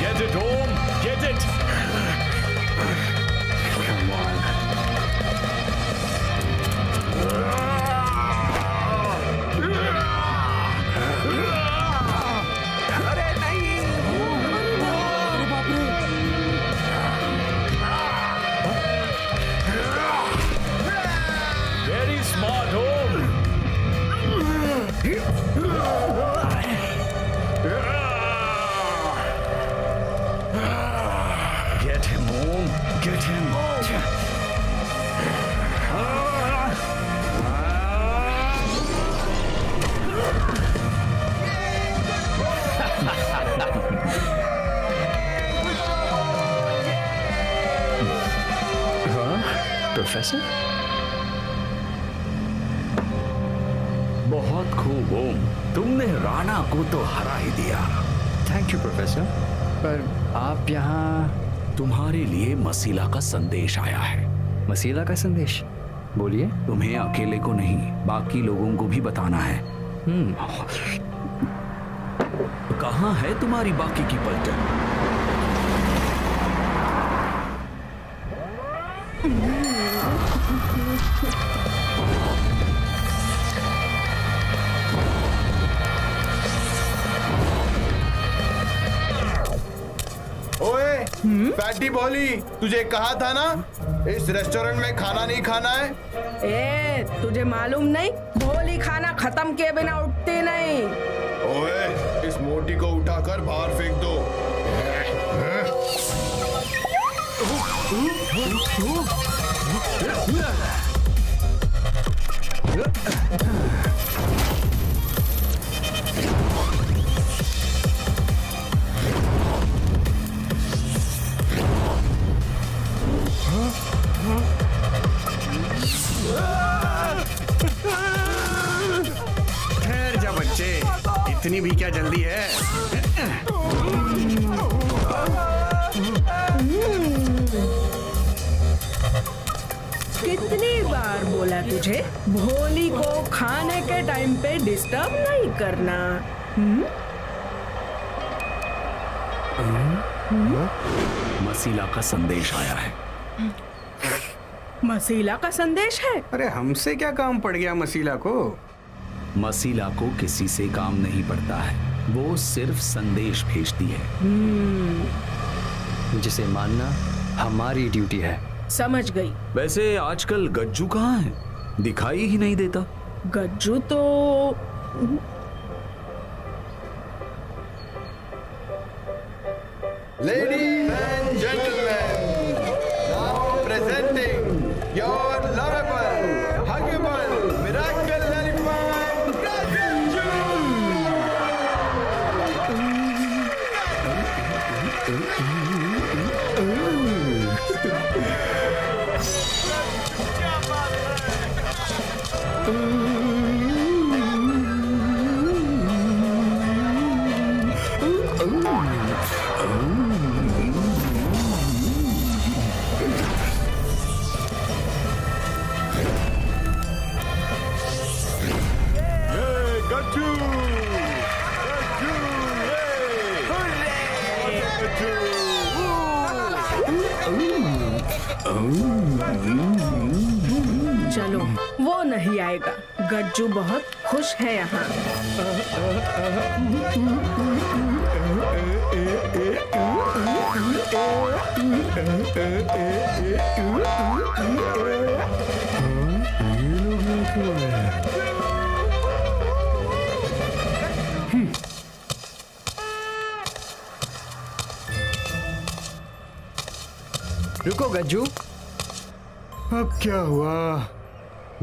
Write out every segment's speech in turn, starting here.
Get it home. Get it. Come on. अरे नहीं। अरे बाप रे। Very smart home. Get him home. Get him. Professor, बहुत खूब ओम, तुमने राणा को तो हरा ही दिया। Thank you professor. पर आप यहाँ? तुम्हारे लिए मसीला का संदेश आया है। मसीला का संदेश? बोलिए। तुम्हें अकेले को नहीं, बाकी लोगों को भी बताना है। कहाँ है तुम्हारी बाकी की पलटन? ओए फैटी बॉली, तुझे कहा था ना इस रेस्टोरेंट में खाना नहीं खाना है। ए, तुझे मालूम नहीं, भोली खाना खत्म किए बिना उठती नहीं। ओए, इस मोटी को उठाकर बाहर फेंक दो। ठहर जा बच्चे, इतनी भी क्या जल्दी है? कितनी बार बोला तुझे, भोली को खाने के टाइम पे डिस्टर्ब नहीं करना। मसीला का संदेश आया है। मसीला का संदेश है? अरे हमसे क्या काम पड़ गया मसीला को? मसीला को किसी से काम नहीं पड़ता है, वो सिर्फ संदेश भेजती है। जिसे मानना हमारी ड्यूटी है। समझ गई। वैसे आजकल गज्जू कहाँ है? दिखाई ही नहीं देता। गज्जू तो Ladies and gentlemen, now presenting your lovable, huggable, miracle elephant, Gajju! चलो, वो नहीं आएगा। गज्जू बहुत खुश है यहाँ। रुको गज्जू। अब क्या हुआ?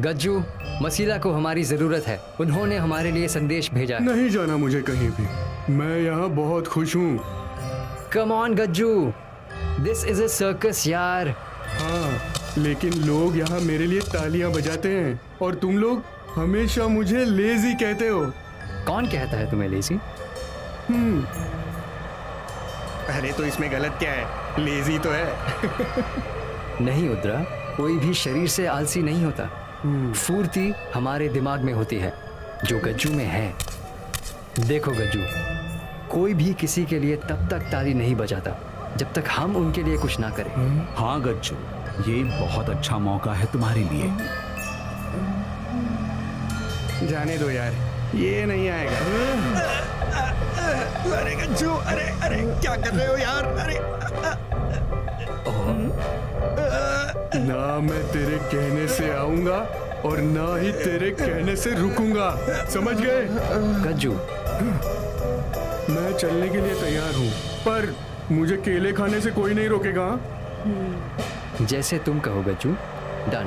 गज्जू, मसीला को हमारी जरूरत है। उन्होंने हमारे लिए संदेश भेजा है। नहीं जाना मुझे कहीं भी, मैं यहाँ बहुत खुश हूँ। Come on Gajju, this is a circus यार। हाँ, लेकिन लोग यहाँ मेरे लिए तालियां बजाते हैं और तुम लोग हमेशा मुझे लेजी कहते हो। कौन कहता है तुम्हें लेजी? अरे तो इसमें गलत क्या है? लेजी तो है। नहीं उद्रा, कोई भी शरीर से आलसी नहीं होता। फुर्ती हमारे दिमाग में होती है, जो गज्जू में है। देखो गज्जू, कोई भी किसी के लिए तब तक ताली नहीं बजाता जब तक हम उनके लिए कुछ ना करें। हाँ गज्जू, ये बहुत अच्छा मौका है तुम्हारे लिए। जाने दो यार, ये नहीं आएगा। अरे गज्जू, अरे अरे क्या कर रहे हो यार? अरे ना मैं तेरे कहने से आऊंगा और ना ही तेरे कहने से रुकूंगा, समझ गए? गज्जू, मैं चलने के लिए तैयार हूँ, पर मुझे केले खाने से कोई नहीं रोकेगा। जैसे तुम कहो गज्जू। डन।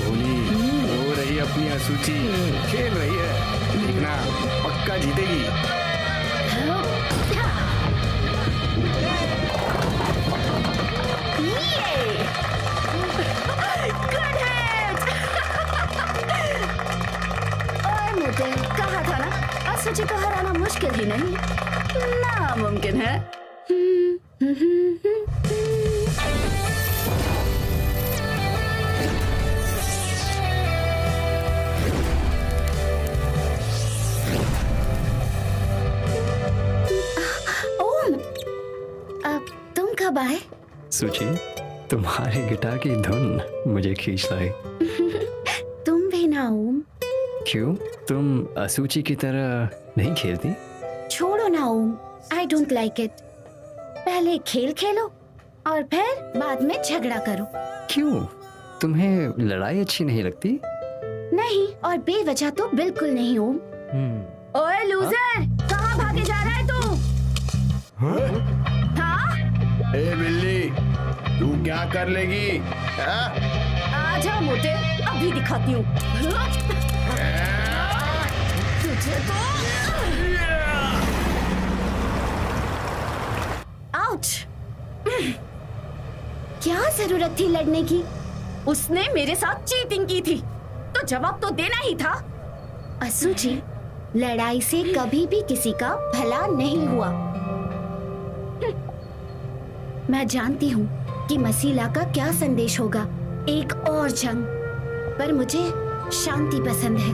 भोली हो रही अपनी असूची, खेल रही है, देखना पक्का जीतेगी। मोटे कहा था ना, असुची को हराना मुश्किल ही नहीं, नामुमकिन है। ओम, अब तुम कब आए? सूची, तुम्हारी गिटार की धुन मुझे खींच लाई। तुम भी ना ओम। क्यों, तुम असूची की तरह नहीं खेलती? छोड़ो ना ओम, आई डोंट लाइक इट। पहले खेल खेलो और फिर बाद में झगड़ा करो। क्यों, तुम्हें लड़ाई अच्छी नहीं लगती? नहीं, और बेवजह तो बिल्कुल नहीं ओम। ओए लूजर, कहाँ भागे जा रहा है तू? हाँ? ए बिल्ली, तू क्या कर लेगी? आजा मोटे, अभी दिखाती हूँ तुझे तो। आउच! क्या जरूरत थी लड़ने की? उसने मेरे साथ चीटिंग की थी, तो जवाब तो देना ही था। असुची, लड़ाई से कभी भी किसी का भला नहीं हुआ। मैं जानती हूँ कि मसीला का क्या संदेश होगा, एक और जंग, पर मुझे शांति पसंद है।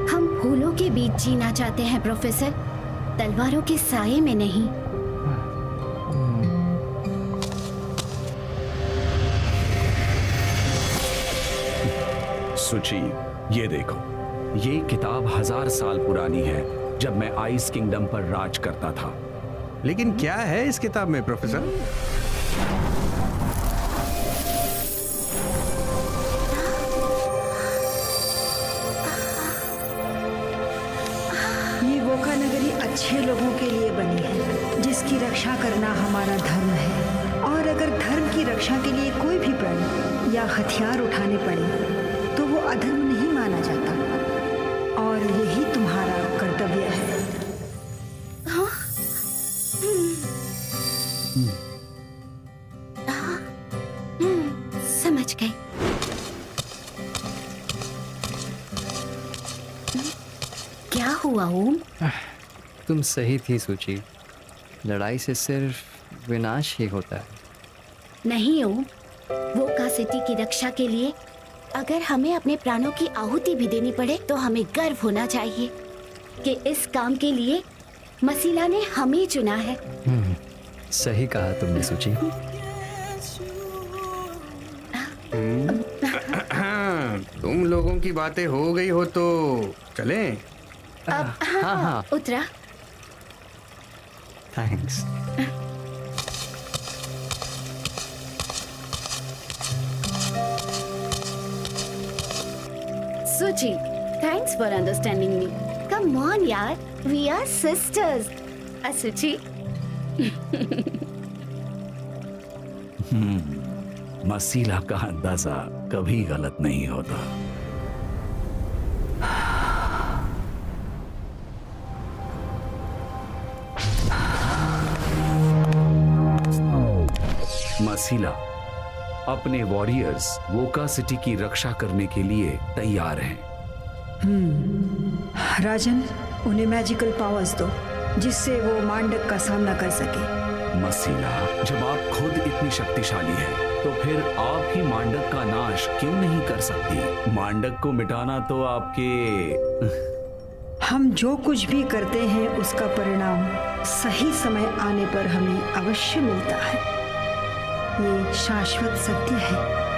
हम फूलों के बीच जीना चाहते हैं प्रोफेसर, तलवारों के साये में नहीं। सुची, ये देखो, ये किताब 1000 साल पुरानी है, जब मैं आइस किंगडम पर राज करता था। लेकिन क्या है इस किताब में प्रोफेसर? ये वोका नगरी अच्छे लोगों के लिए बनी है, जिसकी रक्षा करना हमारा धर्म है। और अगर धर्म की रक्षा के लिए कोई भी प्रण या हथियार उठाने पड़े तो वो अधर्म नहीं माना जाता, और यही तुम्हारा कर्तव्य है। समझ गई। क्या हुआ ओम? तुम सही थी सूची, लड़ाई से सिर्फ विनाश ही होता है। नहीं ओम, वोका सिटी की रक्षा के लिए अगर हमें अपने प्राणों की आहुति भी देनी पड़े तो हमें गर्व होना चाहिए कि इस काम के लिए मसीला ने हमें चुना है। सही कहा तुमने सूची। तुम लोगों की बातें हो गई हो तो चलें? अब हाँ। उतरा। थैंक्स। सुची, thanks for understanding me. Come on यार, we are sisters. असुची। मसीला का अंदाजा कभी गलत नहीं होता। मसीला अपने वॉरियर्स वोका सिटी की रक्षा करने के लिए तैयार हैं। राजन, उन्हें मैजिकल पावर्स दो जिससे वो मांडक का सामना कर सके। मसीला, जब आप खुद इतनी शक्तिशाली हैं, तो फिर आप ही मांडक का नाश क्यों नहीं कर सकती? मांडक को मिटाना तो आपके हम जो कुछ भी करते हैं उसका परिणाम सही समय आने पर हमें अवश्य मिलता है। ये शाश्वत सत्य है।